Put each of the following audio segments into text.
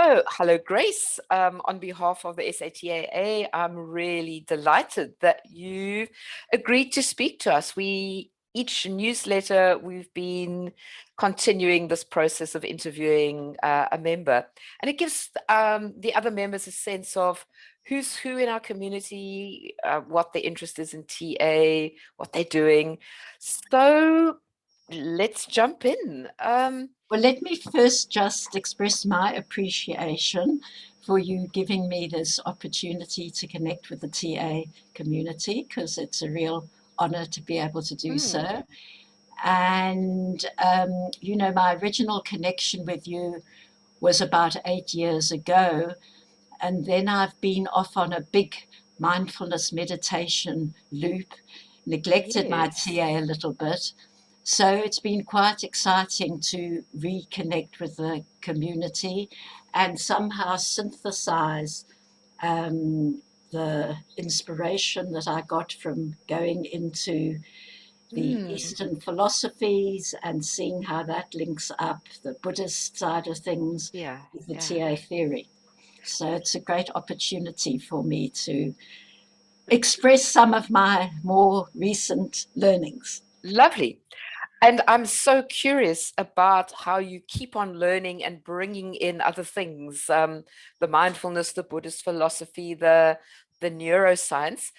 Oh, hello, Grace. On behalf of the SATAA, I'm really delighted that you agreed to speak to us. Each newsletter, we've been continuing this process of interviewing a member, and it gives the other members a sense of who's who in our community, what their interest is in TA, what they're doing. So let's jump in. Well, let me first just express my appreciation for you giving me this opportunity to connect with the TA community, because it's a real honor to be able to do hmm, so. And, my original connection with you was about 8 years ago. And then I've been off on a big mindfulness meditation loop, neglected my yes. TA a little bit. So it's been quite exciting to reconnect with the community and somehow synthesize the inspiration that I got from going into the Hmm. Eastern philosophies and seeing how that links up the Buddhist side of things Yeah, with the yeah. TA theory. So it's a great opportunity for me to express some of my more recent learnings. Lovely. And I'm so curious about how you keep on learning and bringing in other things, the mindfulness, the Buddhist philosophy, the neuroscience.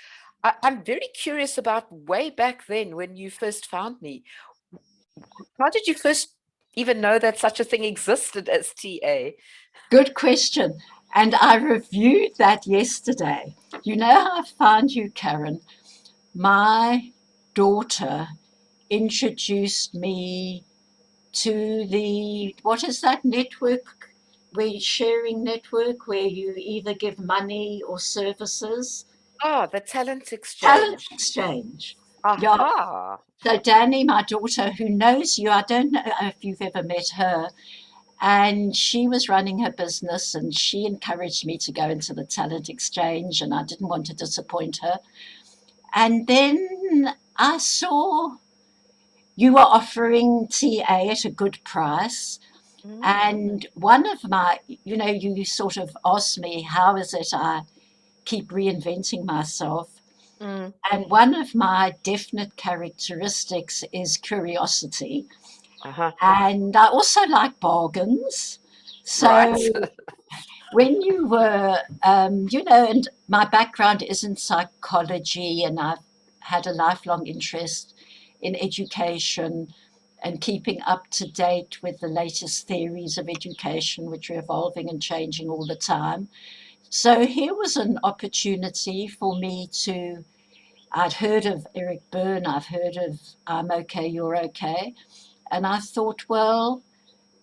I'm very curious about way back then when you first found me. How did you first even know that such a thing existed as TA? Good question. And I reviewed that yesterday. You know how I found you, Karen? My daughter introduced me to the, what is that network? Where sharing network where you either give money or services. Oh, the talent Talent exchange. exchange. Yeah. Aha. So Danny, my daughter, who knows you, I don't know if you've ever met her, and she was running her business and she encouraged me to go into the talent exchange, and I didn't want to disappoint her. And then I saw you were offering TA at a good price. Mm, And one of my, you sort of asked me, how is it I keep reinventing myself? mm. And one of my definite characteristics is curiosity. Uh-huh. And I also like bargains. Right. So when you were, and my background is in psychology, and I've had a lifelong interest in education and keeping up to date with the latest theories of education, which are evolving and changing all the time. So here was an opportunity for me to, I'd heard of Eric Byrne, I've heard of I'm okay, you're okay. And I thought, well,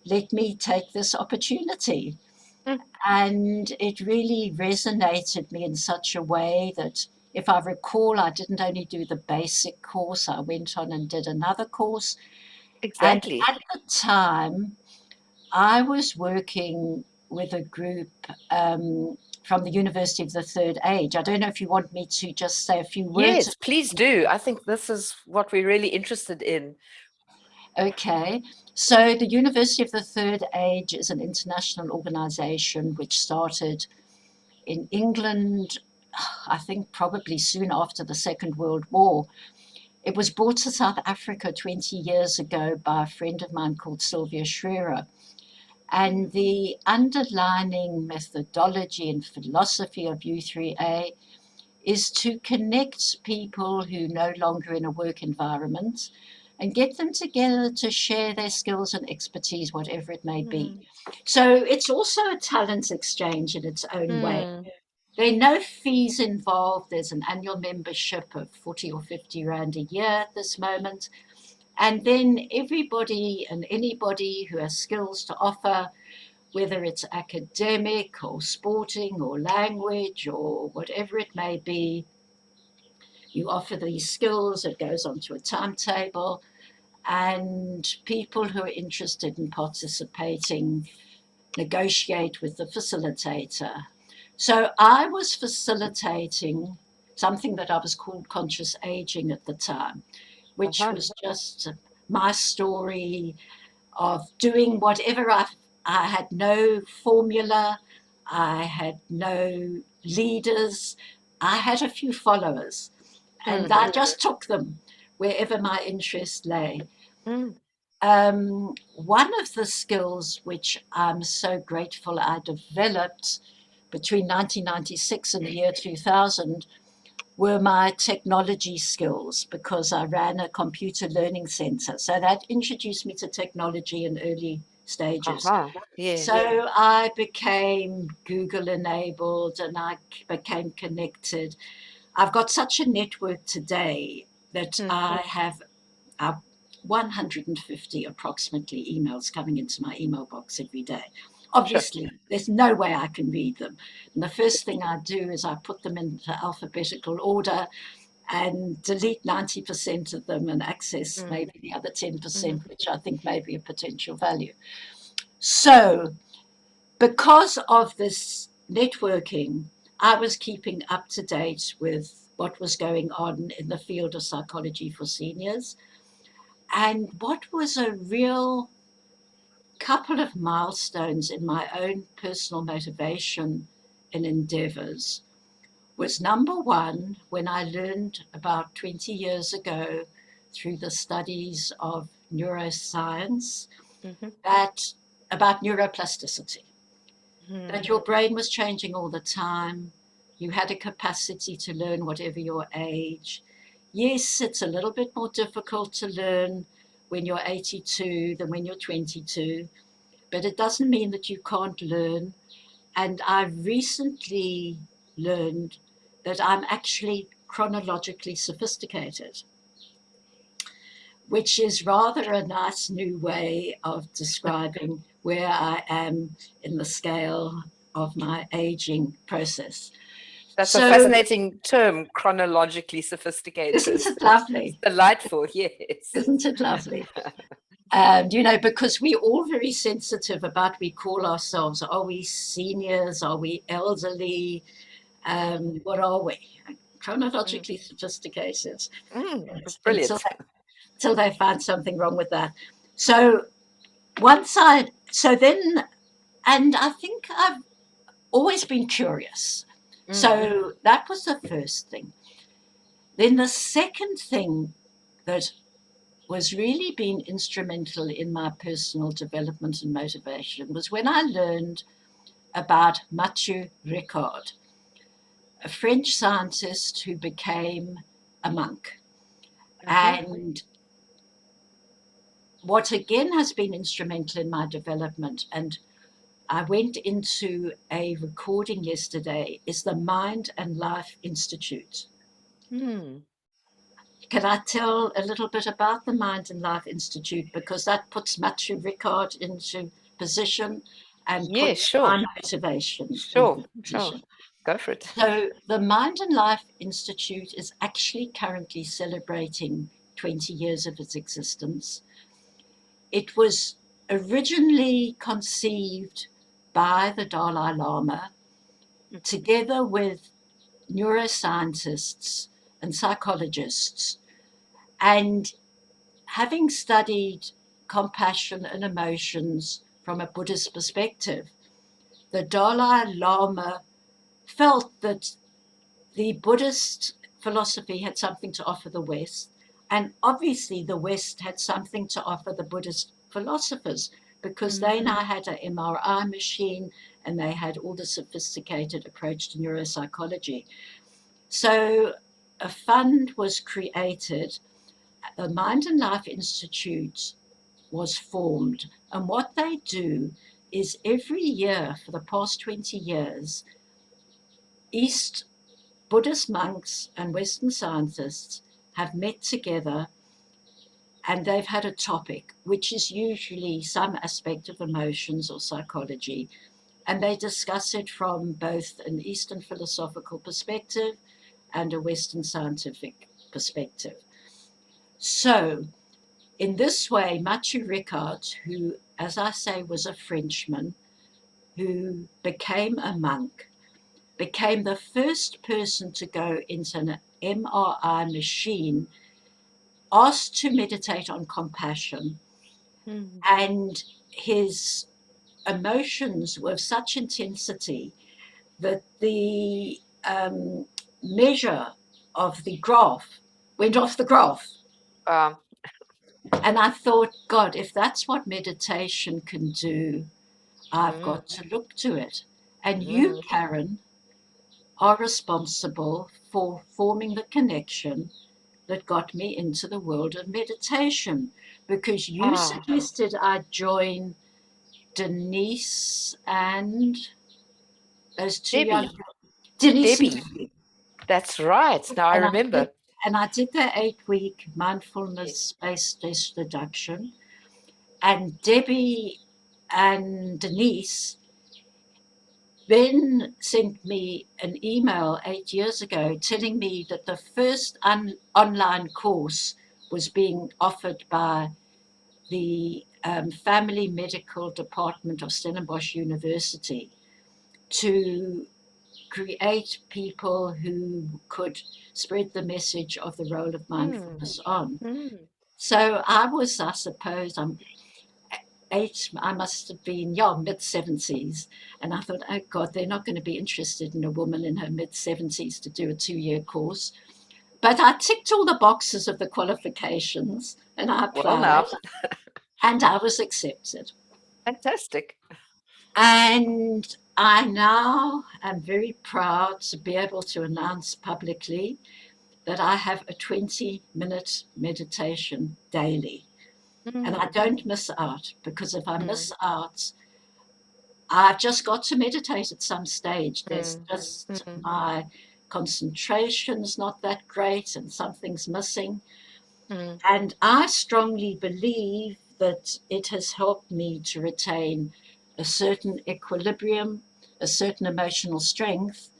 let me take this opportunity. Mm. And it really resonated me in such a way that if I recall, I didn't only do the basic course, I went on and did another course. And Exactly. at the time, I was working with a group from the University of the Third Age. I don't know if you want me to just say a few words. Yes, please do. I think this is what we're really interested in. Okay. So the University of the Third Age is an international organization which started in England, I think probably soon after the Second World War. It was brought to South Africa 20 years ago by a friend of mine called Sylvia Schrerer. And the underlining methodology and philosophy of U3A is to connect people who are no longer in a work environment and get them together to share their skills and expertise, whatever it may be. Mm. So it's also a talent exchange in its own way. Mm. There are no fees involved. There's an annual membership of 40 or 50 Rand a year at this moment. And then everybody and anybody who has skills to offer, whether it's academic or sporting or language or whatever it may be, you offer these skills, it goes onto a timetable, and people who are interested in participating negotiate with the facilitator. So I was facilitating something that I was called conscious aging at the time, which Uh-huh. was just my story of doing whatever I I had no formula, I had no leaders, I had a few followers, and I just took them wherever my interest lay. Mm. One of the skills which I'm so grateful I developed between 1996 and the year 2000 were my technology skills, because I ran a computer learning center. So that introduced me to technology in early stages. Aha. So Yes. I became Google enabled and I became connected. I've got such a network today that Mm. I have 150 approximately emails coming into my email box every day. Sure. Obviously, there's no way I can read them. And the first thing I do is I put them into alphabetical order and delete 90% of them and access Mm. maybe the other Mm. 10%, which I think may be a potential value. So, because of this networking, I was keeping up to date with what was going on in the field of psychology for seniors. And what was a real couple of milestones in my own personal motivation and endeavors was, number one, when I learned about 20 years ago through the studies of neuroscience Mhm. that about neuroplasticity, that Mm. your brain was changing all the time. You had a capacity to learn whatever your age. Yes, it's a little bit more difficult to learn when you're 82 than when you're 22, but it doesn't mean that you can't learn. And I recently learned that I'm actually chronologically sophisticated, which is rather a nice new way of describing where I am in the scale of my aging process. That's a So, fascinating term, chronologically isn't sophisticated. it It's lovely? delightful, yes. Isn't it lovely? And, you know, because we're all very sensitive about, we call ourselves, are we seniors? Are we elderly? What are we? Mm. Chronologically sophisticated Mm. until Brilliant. until they find something wrong with that. So once I, so then, and I think I've always been curious. Mm. So that was the first thing. Then the second thing that was really been instrumental in my personal development and motivation was when I learned about Mathieu Ricard, a French scientist who became a monk. Uh-huh. And what again has been instrumental in my development, and I went into a recording yesterday, is the Mind and Life Institute. Mm. Can I tell a little bit about the Mind and Life Institute? Because that puts Mathieu Ricard into position and Yes, puts sure. my motivation Sure. into Sure. position. Go for it. So, the Mind and Life Institute is actually currently celebrating 20 years of its existence. It was originally conceived by the Dalai Lama Mhm. together with neuroscientists and psychologists. And having studied compassion and emotions from a Buddhist perspective, the Dalai Lama felt that the Buddhist philosophy had something to offer the West, and obviously the West had something to offer the Buddhist philosophers, because Mm. they now had an MRI machine and they had all the sophisticated approach to neuropsychology. So a fund was created. The Mind and Life Institute was formed. And what they do is every year for the past 20 years, East Buddhist monks and Western scientists have met together and they've had a topic, which is usually some aspect of emotions or psychology. And they discuss it from both an Eastern philosophical perspective and a Western scientific perspective. So, in this way, Mathieu Ricard, who, as I say, was a Frenchman who became a monk, became the first person to go into an MRI machine, asked to meditate on compassion, Mm. and his emotions were of such intensity that the measure of the graph went off the graph. Um, And I thought, God, if that's what meditation can do, I've mm, got to look to it. And you, mm. Karen, are responsible for forming the connection that got me into the world of meditation because you Ah, suggested I join Denise and those two young Debbie, Denise and Debbie. Debbie. That's right. Now I And I did remember. and I did the 8 week Yes. mindfulness based stress reduction. And Debbie and Denise then sent me an email 8 years ago telling me that the first online course was being offered by the Family Medical Department of Stellenbosch University to create people who could spread the message of the role of Mm, mindfulness on. mm, So I suppose, I'm I must have been, yeah, mid 70s. And I thought, oh God, they're not going to be interested in a woman in her mid 70s to do a 2 year course. But I ticked all the boxes of the qualifications and I well, applied now, and I was accepted. fantastic. And I now am very proud to be able to announce publicly that I have a 20-minute meditation daily. And I Mm, don't miss out because if I mm, miss out, I've just got to meditate at some stage. There's mm, just mm, my concentration's not that great and something's missing. mm, And I strongly believe that it has helped me to retain a certain equilibrium, a certain emotional strength,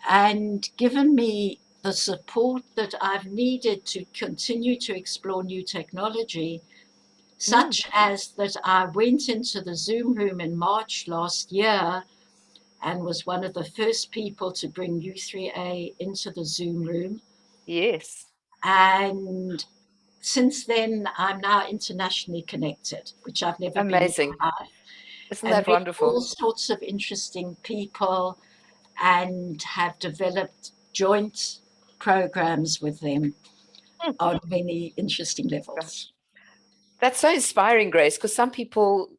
and given me the support that I've needed to continue to explore new technology, mm. such as that I went into the Zoom room in March last year and was one of the first people to bring U3A into the Zoom room. Yes. And since then, I'm now internationally connected, which I've never been in Amazing. my life, Isn't and that met wonderful? all sorts of interesting people and have developed joint programs with them Mm, on many interesting levels. gosh. That's so inspiring, Grace, because some people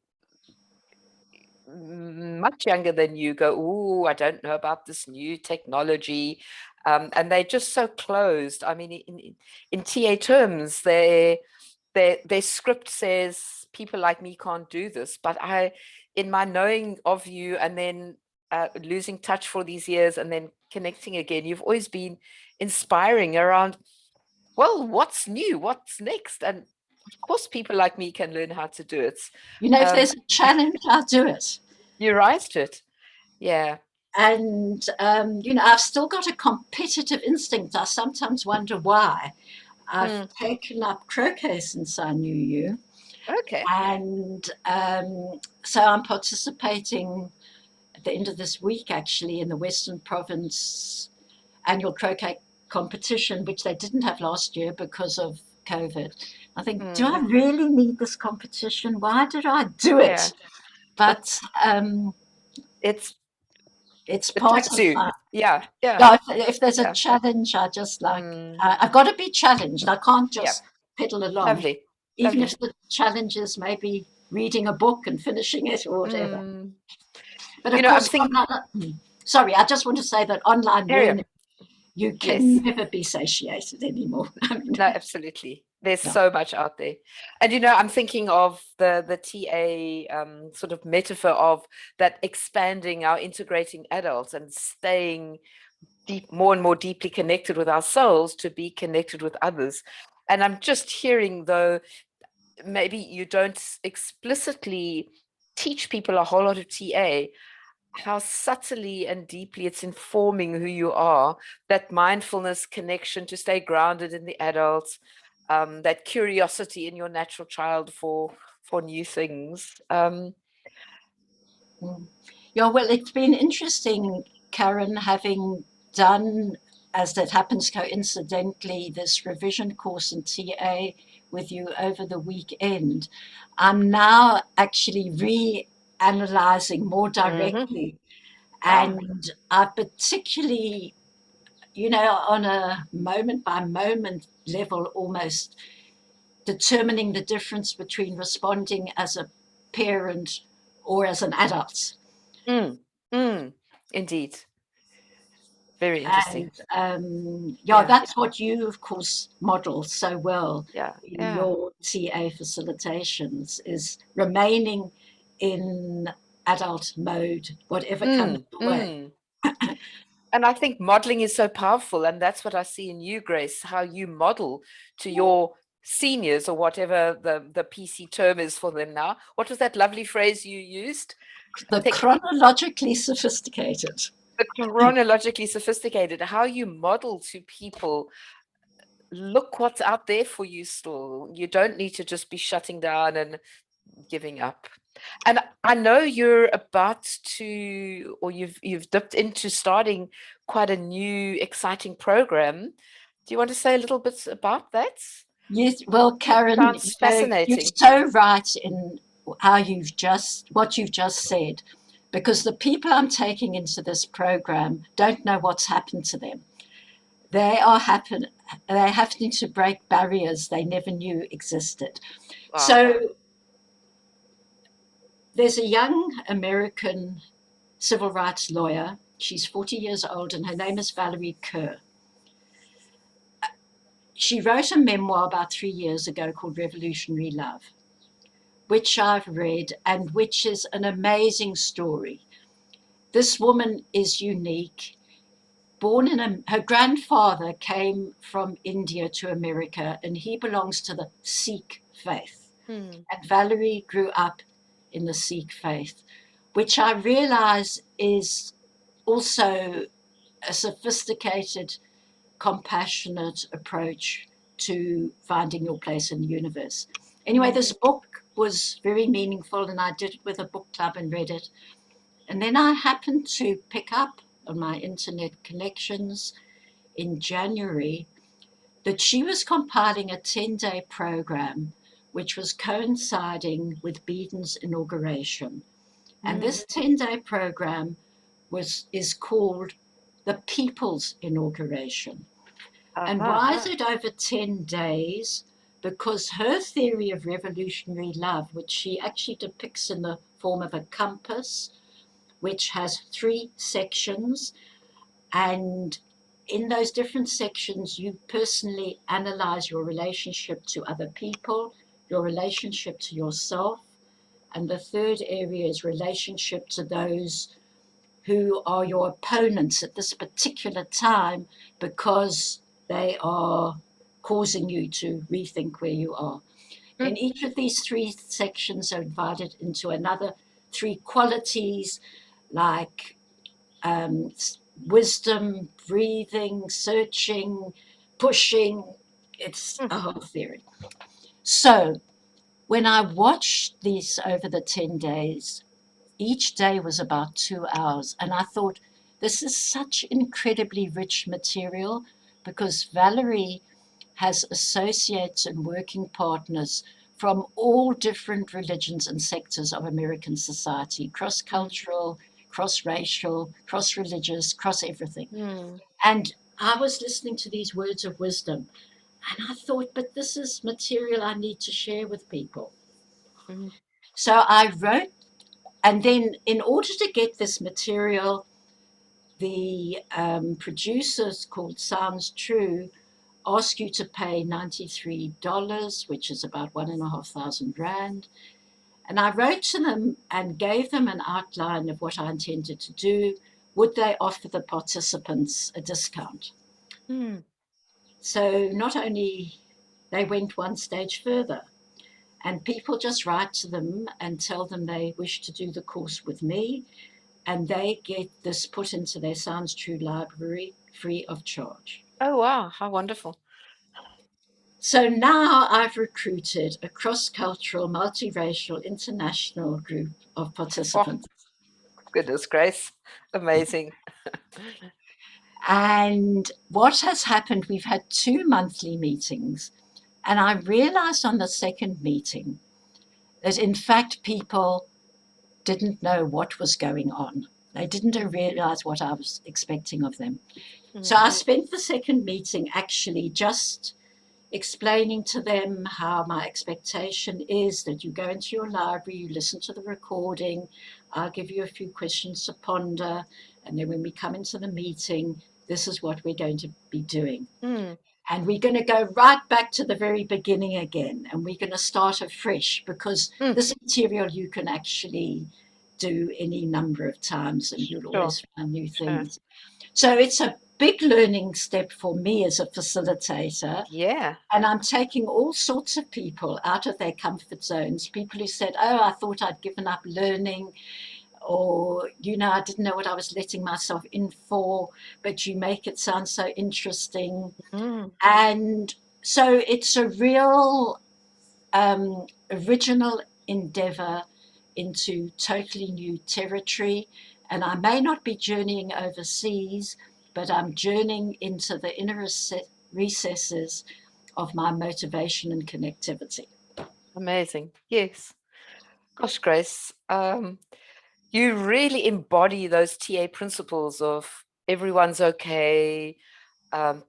much younger than you go, "Oh, I don't know about this new technology," and they're just so closed. I mean, in TA terms, their script says people like me can't do this, but in my knowing of you, and then losing touch for these years, and then connecting again, you've always been inspiring around. Well, what's new? What's next? And of course, people like me can learn how to do it. You know, if Um, there's a challenge, I'll do it. you raised it. Yeah. And, you know, I've still got a competitive instinct. I sometimes wonder why. I've Mm, taken up croquet since I knew you. okay. And so I'm participating at the end of this week, actually, in the Western Province annual croquet competition, which they didn't have last year because of COVID. I think, do I Mm, really need this competition? Why did I do yeah. it? But But it's it's part attracts of you. my. Yeah. Yeah. Yeah, if there's a Yeah. challenge, I just like, Mm, I've got to be challenged. I can't yeah. just pedal along, Lovely. even if Lovely. the challenge is maybe reading a book and finishing it or whatever. Mm. But You of know, I'm course, thinking, sorry, I just want to say that online area. learning, you can Yes. never be satiated anymore. I mean, No, absolutely. There's yeah. so much out there. And you know, I'm thinking of the TA sort of metaphor of that expanding our integrating adults and staying more and more deeply connected with ourselves to be connected with others. And I'm just hearing, though, maybe you don't explicitly teach people a whole lot of TA, how subtly and deeply it's informing who you are, that mindfulness connection to stay grounded in the adults, that curiosity in your natural child for new things. Mm. Yeah, well, it's been interesting, Karen, having done, as that happens coincidentally, this revision course in TA with you over the weekend. I'm now actually analyzing more Hmm. directly. Wow. And I particularly, on a moment by moment level, almost determining the difference between responding as a parent or as an adult. Mm. Mm. Indeed. Very interesting. And yeah, Yeah. that's what you, of course, model so well Yeah. in Yeah. your TA facilitations is remaining in adult mode, whatever comes Mm. your way. Mm. And I think modeling is so powerful. And that's what I see in you, Grace, how you model to your seniors or whatever the PC term is for them now. What was that lovely phrase you used? The Tech, chronologically sophisticated. the chronologically sophisticated, how you model to people, look what's out there for you still. You don't need to just be shutting down and giving up. And I know you're about to, or you've dipped into starting quite a new exciting program. Do you want to say a little bit about that? Yes, well, Karen, Sounds you're fascinating. so right in what you've just said, because the people I'm taking into this program don't know what's happened to them. They're having to break barriers they never knew existed. Wow. So there's a young American civil rights lawyer. She's 40 years old, and her name is Valerie Kerr. She wrote a memoir about 3 years ago called Revolutionary Love, which I've read and which is an amazing story. This woman is unique. Her grandfather came from India to America, and he belongs to the Sikh faith. Hmm. And Valerie grew up in the Sikh faith, which I realize is also a sophisticated, compassionate approach to finding your place in the universe. Anyway, Hmm. this book was very meaningful, and I did it with a book club and read it. And then I happened to pick up on my internet connections in January that she was compiling a 10-day program which was coinciding with Beden's inauguration. And Hmm. this 10-day program is called the People's Inauguration. And Uh-huh. why is it over 10 days? Because her theory of revolutionary love, which she actually depicts in the form of a compass, which has 3 sections, and in those different sections, you personally analyze your relationship to other people, your relationship to yourself, and the third area is relationship to those who are your opponents at this particular time because they are causing you to rethink where you are. Hmm. Then each of these 3 sections are divided into another 3 qualities like um, wisdom, breathing, searching, pushing. It's Hmm. a whole theory. So when I watched these over the 10 days, each day was about 2 hours. And I thought, this is such incredibly rich material because Valerie has associates and working partners from all different religions and sectors of American society, cross cultural, cross racial, cross religious, cross everything. Hmm. And I was listening to these words of wisdom and I thought, but this is material I need to share with people. Hmm. So I wrote, and then in order to get this material, the producers called Sounds True ask you to pay $93, which is about 1,500 Rand. And I wrote to them and gave them an outline of what I intended to do. Would they offer the participants a discount? Hmm. So not only they went one stage further, and people just write to them and tell them they wish to do the course with me, and they get this put into their Sounds True library free of charge. Oh, wow. How wonderful. So now I've recruited a cross cultural, multiracial, international group of Oh, participants. goodness grace. Amazing. And what has happened, we've had 2 monthly meetings. And I realized on the second meeting that, in fact, people didn't know what was going on. They didn't realize what I was expecting of them. So I Mm. spent the second meeting actually just explaining to them how my expectation is that you go into your library, you listen to the recording, I'll give you a few questions to ponder, and then when we come into the meeting, this is what we're going to be doing. Mm. And we're going to go right back to the very beginning again, and we're going to start afresh because Mm. this material you can actually do any number of times and you'll Sure. always find new Sure. things. So it's a big learning step for me as a facilitator. Yeah. And I'm taking all sorts of people out of their comfort zones. People who said, oh, I thought I'd given up learning, or, I didn't know what I was letting myself in for, but you make it sound so interesting. Mm. And so it's a real original endeavor into totally new territory. And I may not be journeying overseas, but I'm journeying into the inner recesses of my motivation and connectivity. Amazing. Yes. Gosh, Grace, you really embody those TA principles of everyone's okay.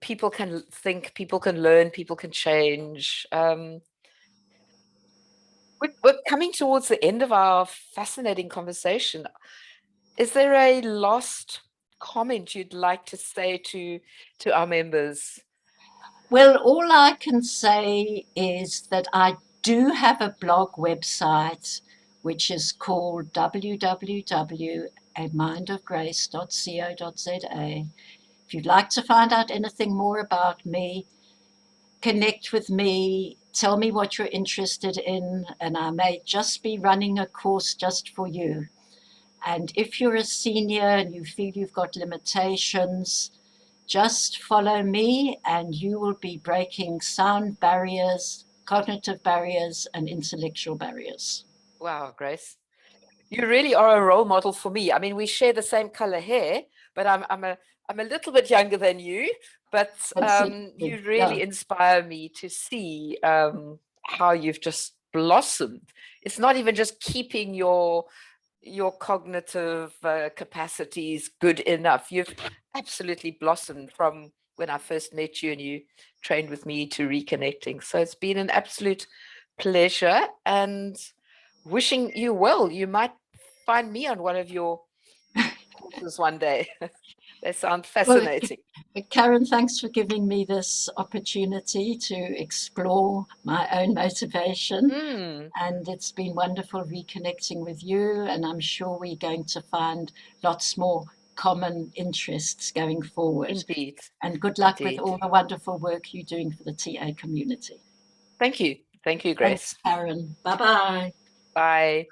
People can think, people can learn, people can change. We're coming towards the end of our fascinating conversation. Is there a last comment you'd like to say to our members? Well, all I can say is that I do have a blog website which is called www.amindofgrace.co.za. If you'd like to find out anything more about me, connect with me, tell me what you're interested in, and I may just be running a course just for you. And if you're a senior and you feel you've got limitations, just follow me and you will be breaking sound barriers, cognitive barriers, and intellectual barriers. Wow, Grace. You really are a role model for me. I mean, we share the same color hair, but I'm a little bit younger than you. But Absolutely. you Yeah. really inspire me to see how you've just blossomed. It's not even just keeping your cognitive capacities good enough. You've absolutely blossomed from when I first met you and you trained with me to reconnecting. So it's been an absolute pleasure and wishing you well. You might find me on one of your courses one day. They sound Well, fascinating. Karen, thanks for giving me this opportunity to explore my own motivation. Mm, And it's been wonderful reconnecting with you. And I'm sure we're going to find lots more common interests going forward. indeed. And good luck with Indeed. all the wonderful work you're doing for the TA community. Thank you. Thank you, Thanks, Grace. Karen. Bye bye. Bye.